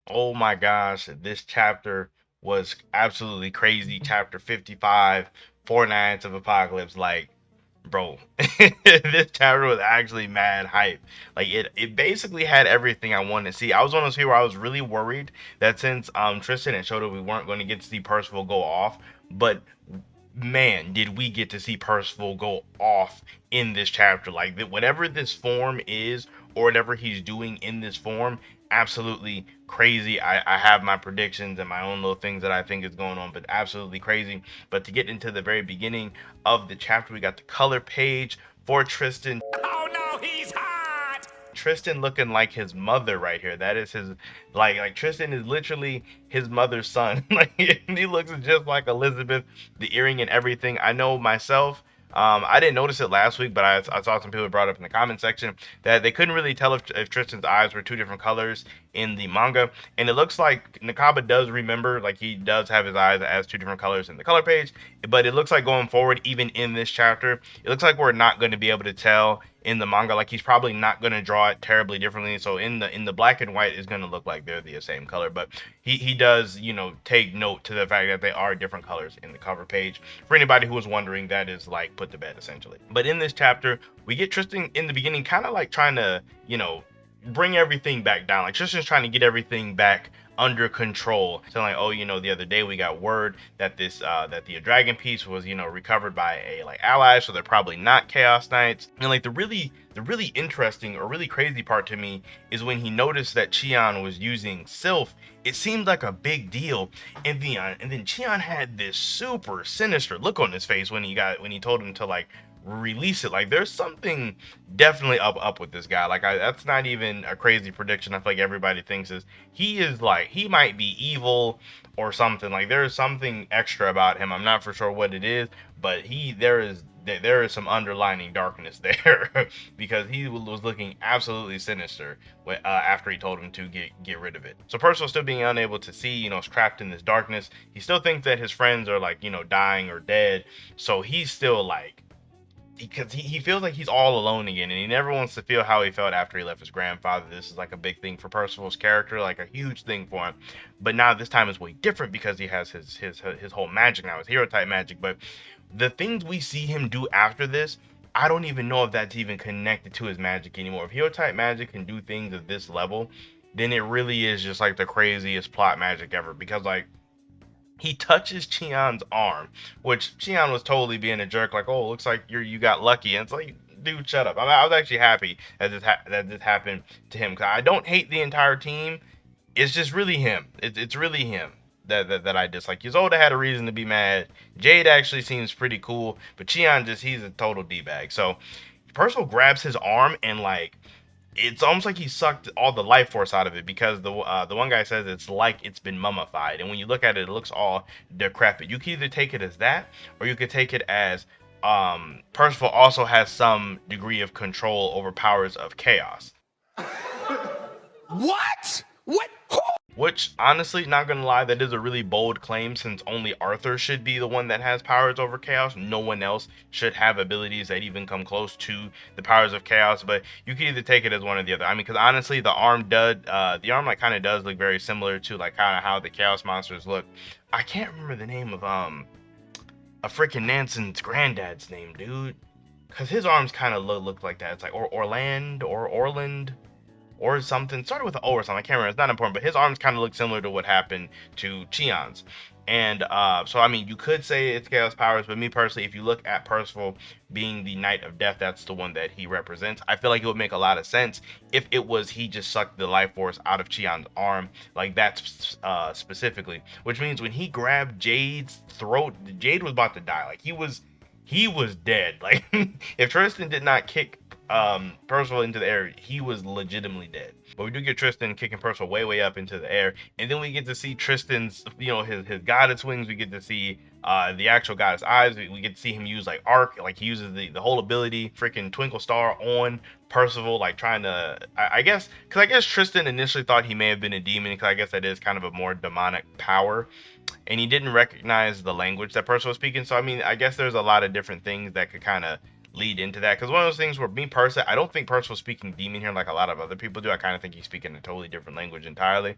Oh my gosh, this chapter was absolutely crazy. Chapter 55, Four Nights of Apocalypse. Like, bro, this chapter was actually mad hype. Like it basically had everything I wanted to see. I was one of those people where I was really worried that since Tristan and showed that we weren't going to get to see Percival go off, but man, did we get to see Percival go off in this chapter. Like whatever this form is, or whatever he's doing in this form, absolutely crazy. I have my predictions and my own little things that I think is going on, but absolutely crazy. But to get into the very beginning of the chapter, we got the color page for Tristan. Oh no, he's hot! Tristan looking like his mother right here. That is his, like Tristan is literally his mother's son. Like he looks just like Elizabeth, the earring and everything. I know myself. I didn't notice it last week, but I saw some people brought up in the comment section that they couldn't really tell if Tristan's eyes were two different colors in the manga, and it looks like Nakaba does remember, like he does have his eyes as two different colors in the color page, but it looks like going forward, even in this chapter, it looks like we're not going to be able to tell in the manga. Like he's probably not going to draw it terribly differently, so in the black and white is going to look like they're the same color, but he does, you know, take note to the fact that they are different colors in the cover page. For anybody who was wondering, that is like put to bed essentially. But in this chapter, we get Tristan in the beginning kind of like trying to, you know, bring everything back down. Like Tristan's trying to get everything back under control. So like, oh, you know, the other day we got word that this that the dragon piece was, you know, recovered by a like ally, so they're probably not Chaos Knights. And like the really interesting or really crazy part to me is when he noticed that Chion was using Sylph. It seemed like a big deal, and then Chion had this super sinister look on his face when he told him to like release it. Like there's something definitely up with this guy. Like that's not even a crazy prediction. I feel like everybody thinks he is like he might be evil or something. Like there is something extra about him. I'm not for sure what it is, but there is some underlining darkness there because he was looking absolutely sinister after he told him to get rid of it. So Percival still being unable to see, you know, is trapped in this darkness. He still thinks that his friends are like, you know, dying or dead. So he's still like, because he feels like he's all alone again, and he never wants to feel how he felt after he left his grandfather. This is like a big thing for Percival's character, like a huge thing for him. But now this time is way different because he has his whole magic now, his hero type magic. But the things we see him do after this, I don't even know if that's even connected to his magic anymore. If hero type magic can do things at this level, then it really is just like the craziest plot magic ever. Because like he touches Chion's arm, which Chion was totally being a jerk, like, "Oh, looks like you got lucky." And it's like, dude, shut up. I was actually happy that this happened to him, because I don't hate the entire team. It's just really him. It's really him that I dislike. Ysolda had a reason to be mad. Jade actually seems pretty cool, but Chion he's a total d-bag. So Percival grabs his arm and like it's almost like he sucked all the life force out of it, because the one guy says it's like it's been mummified, and when you look at it, it looks all decrepit. You can either take it as that, or you could take it as Percival also has some degree of control over powers of chaos. What? What? Which, honestly, not gonna lie, that is a really bold claim, since only Arthur should be the one that has powers over chaos. No one else should have abilities that even come close to the powers of chaos. But you can either take it as one or the other. I mean, because honestly, the arm like kind of does look very similar to like kind of how the chaos monsters look. I can't remember the name of a freaking Nanson's granddad's name, dude, because his arms kind of look like that. It's like Orland or something. Started with an O or something. I can't remember. It's not important, but his arms kind of look similar to what happened to Chion's. And so, I mean, you could say it's Chaos Powers, but me personally, if you look at Percival being the Knight of Death, that's the one that he represents. I feel like it would make a lot of sense if it was he just sucked the life force out of Chion's arm, like that specifically. Which means when he grabbed Jade's throat, Jade was about to die. Like he was dead. Like if Tristan did not kick Percival into the air, he was legitimately dead. But we do get Tristan kicking Percival way up into the air, and then we get to see Tristan's, you know, his goddess wings. We get to see the actual goddess eyes. We get to see him use like arc, like he uses the whole ability, freaking Twinkle Star on Percival, like trying to, I guess, because I guess Tristan initially thought he may have been a demon, because I guess that is kind of a more demonic power, and he didn't recognize the language that Percival was speaking. So I mean, I guess there's a lot of different things that could kind of lead into that. Because one of those things where me personally, I don't think Percival's speaking demon here like a lot of other people do. I kind of think he's speaking a totally different language entirely.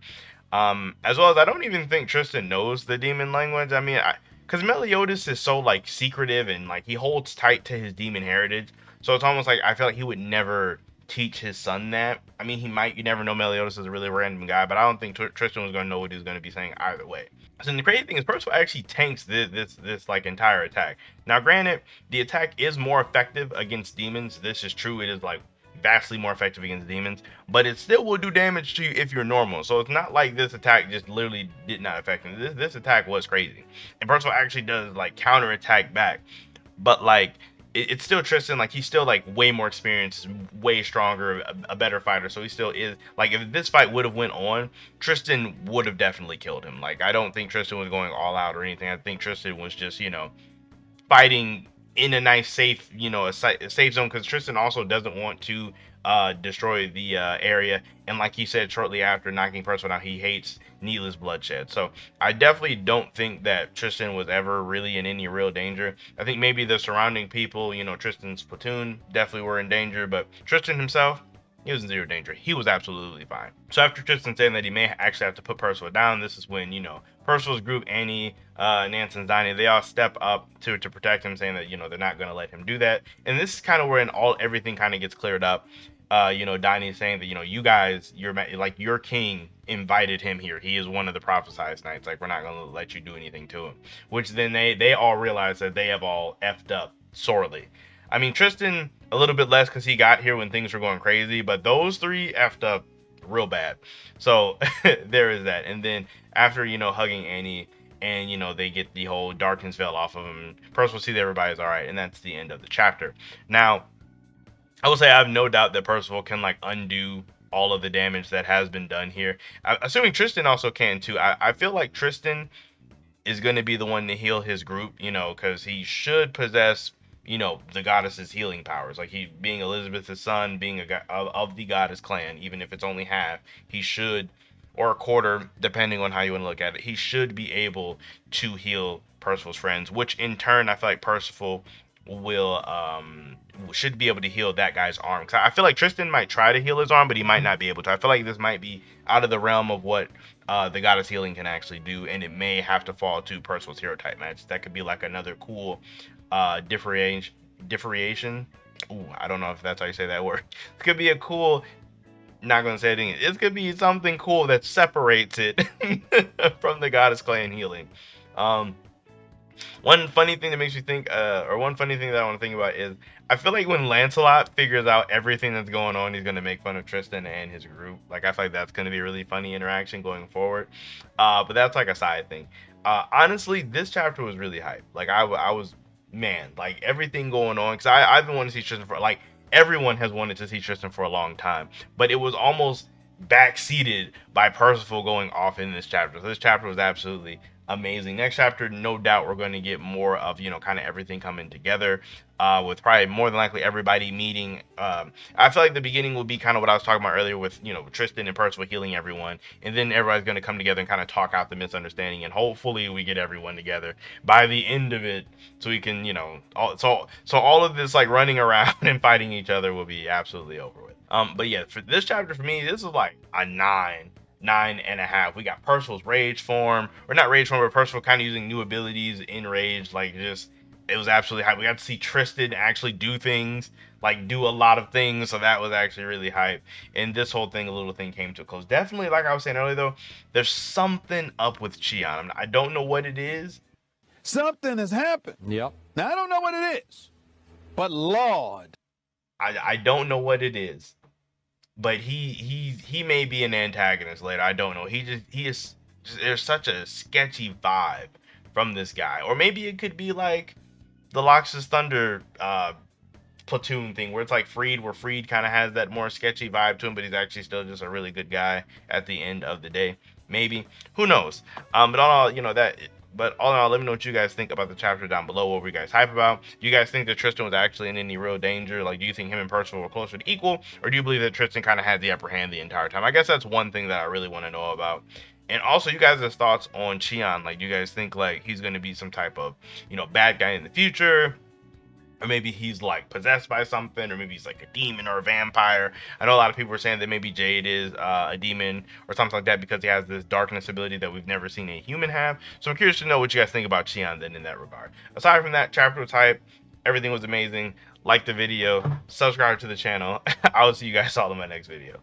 As well as I don't even think Tristan knows the demon language. I mean, because Meliodas is so like secretive and like he holds tight to his demon heritage, so it's almost like I feel like he would never teach his son that. I mean, he might. You never know. Meliodas is a really random guy, but I don't think Tristan was going to know what he was going to be saying either way. So the crazy thing is, Percival actually tanks this like entire attack. Now, granted, the attack is more effective against demons. This is true. It is like vastly more effective against demons, but it still will do damage to you if you're normal. So it's not like this attack just literally did not affect him. This attack was crazy, and Percival actually does like counter attack back, but like it's still Tristan. Like he's still like way more experienced, way stronger, a better fighter. So he still is like if this fight would have went on, Tristan would have definitely killed him. Like I don't think Tristan was going all out or anything. I think Tristan was just fighting in a nice safe a safe zone, because Tristan also doesn't want to destroy the area, and like he said shortly after knocking Percival down, he hates needless bloodshed. So I definitely don't think that Tristan was ever really in any real danger. I think maybe the surrounding people, Tristan's platoon definitely were in danger, but Tristan himself, he was in zero danger. He was absolutely fine. So after Tristan saying that he may actually have to put Percival down, this is when, Percival's group, Annie, Nansen's Donnie, they all step up to protect him, saying that, they're not going to let him do that. And this is kind of where everything kind of gets cleared up. Donnie is saying that, you guys, your king invited him here. He is one of the prophesized knights. Like, we're not going to let you do anything to him. Which then they all realize that they have all effed up sorely. I mean, Tristan, a little bit less because he got here when things were going crazy, but those three effed up real bad. So there is that. And then after, hugging Annie and, they get the whole darkness veil off of him, Percival sees everybody's all right. And that's the end of the chapter. Now, I will say I have no doubt that Percival can like undo all of the damage that has been done here. Assuming Tristan also can too. I feel like Tristan is going to be the one to heal his group, because he should possess, the goddess's healing powers. Like he being Elizabeth's son, being of the goddess clan, even if it's only half, he should, or a quarter, depending on how you want to look at it, he should be able to heal Percival's friends, which in turn, I feel like Percival will should be able to heal that guy's arm. Cause I feel like Tristan might try to heal his arm, but he might not be able to. I feel like this might be out of the realm of what the goddess healing can actually do, and it may have to fall to Percival's hero type match. That could be like another cool differentiation. Ooh, I don't know if that's how you say that word. It could be a cool. Not gonna say anything. It could be something cool that separates it from the goddess clan healing. One funny thing that makes me think, or one funny thing that I want to think about is, I feel like when Lancelot figures out everything that's going on, he's going to make fun of Tristan and his group. Like, I feel like that's going to be a really funny interaction going forward. But that's like a side thing. Honestly, this chapter was really hype. Like, I was, man, like everything going on. Because I've been wanting to see Tristan for, like, everyone has wanted to see Tristan for a long time. But it was almost backseated by Percival going off in this chapter. So this chapter was absolutely amazing. Next chapter, no doubt we're going to get more of kind of everything coming together, with probably more than likely everybody meeting. I feel like the beginning will be kind of what I was talking about earlier with Tristan and Percival healing everyone, and then everybody's going to come together and kind of talk out the misunderstanding, and hopefully we get everyone together by the end of it, so we can so all of this like running around and fighting each other will be absolutely over with. But yeah, for this chapter, for me, this is like a 9.5. We got Percival's rage form, or not rage form, but Percival kind of using new abilities in rage. Like, just, it was absolutely hype. We got to see Tristan actually do things, like do a lot of things, so that was actually really hype. And this whole thing, a little thing, came to a close. Definitely, like I was saying earlier, though, there's something up with Chion. I don't know what it is. Something has happened. Yep. Now, I don't know what it is, but Lord, I don't know what it is. But he may be an antagonist later. I don't know. There's such a sketchy vibe from this guy. Or maybe it could be like the Lox's Thunder platoon thing, where it's like Freed, where Freed kind of has that more sketchy vibe to him, but he's actually still just a really good guy at the end of the day. Maybe. Who knows? But all that. But all in all, let me know what you guys think about the chapter down below. What were you guys hype about? Do you guys think that Tristan was actually in any real danger? Like, do you think him and Percival were closer to equal? Or do you believe that Tristan kind of had the upper hand the entire time? I guess that's one thing that I really want to know about. And also, you guys' thoughts on Chion. Like, do you guys think, like, he's going to be some type of, bad guy in the future? or maybe he's like possessed by something, or maybe he's like a demon or a vampire. I know a lot of people are saying that maybe Jade is a demon or something like that because he has this darkness ability that we've never seen a human have. So I'm curious to know what you guys think about Chion then in that regard. Aside from that, chapter was hype, everything was amazing. Like the video, subscribe to the channel. I will see you guys all in my next video.